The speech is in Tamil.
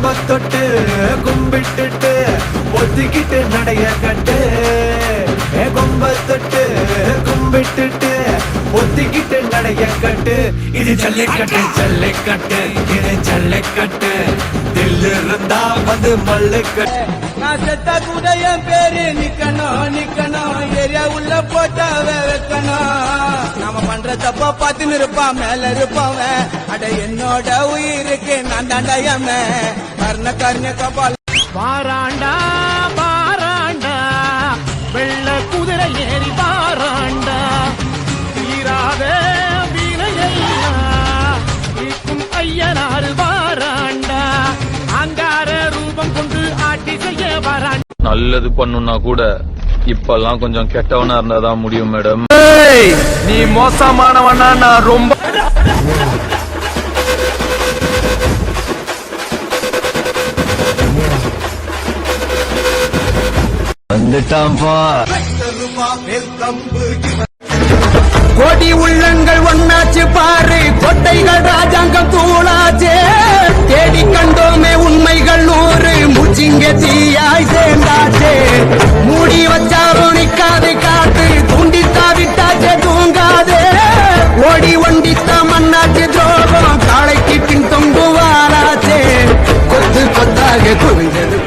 கொம்ப தொட்டு கும்பிட்டுட்டு ஒத்திக்கிட்டு நடைய கட்டு கொம்ப தொட்டு கும்பிட்டுட்டு ஒத்திக்கிட்டு நடைய கட்டு இது ஜல்லிக்கட்டு ஜல்லிக்கட்டு இது ஜல்லிக்கட்டு தில்லு இருந்தா வந்து மல்லுக்கட்டு நான் செத்தா கூட என் பேரு நிக்கணும் ஏரியா உள்ள போட்டாவே வைக்கணும் நாம பண்ற தப்பா பார்த்துன்னு இருப்பான் மேல இருப்பாவன் அட என்னோட உயிருக்கு நான் தாண்டாயம கர்ண கபால் பாராண்டா பாராண்டா வெள்ள குதிரை ஏறி பாராண்டா தீராத வீணையும் ஐயனாறு பாராண்டா அங்கார ரூபம் கொண்டு ஆட்டி செய்ய வராண்டா. நல்லது பண்ணுனா கூட இப்பெல்லாம் கொஞ்சம் கெட்டவனா இருந்தாதான் முடியும் மேடம். நீ மோசமானவனா நான் ரொம்ப வந்துட்டான்பா. கோடி உள்ளங்கள் ஒன்னாச்சு பாரு கொட்டைகள் ராஜாங்கம் தூளாச்சே தேடி கண்டோமே உண்மைகள் 100 முச்சிங்க தீயாய் சேர்ந்தாச்சே மூடி வச்சாரும் நிக்காது காத்து தூண்டித்தா விட்டாச்சே தூங்காதே ஓடி ஒண்டித்தா மண்ணாச்சு துரோகம் காளைக்கு பின் தொங்குவாராச்சே கொத்து கொத்தாக குவிஞ்சது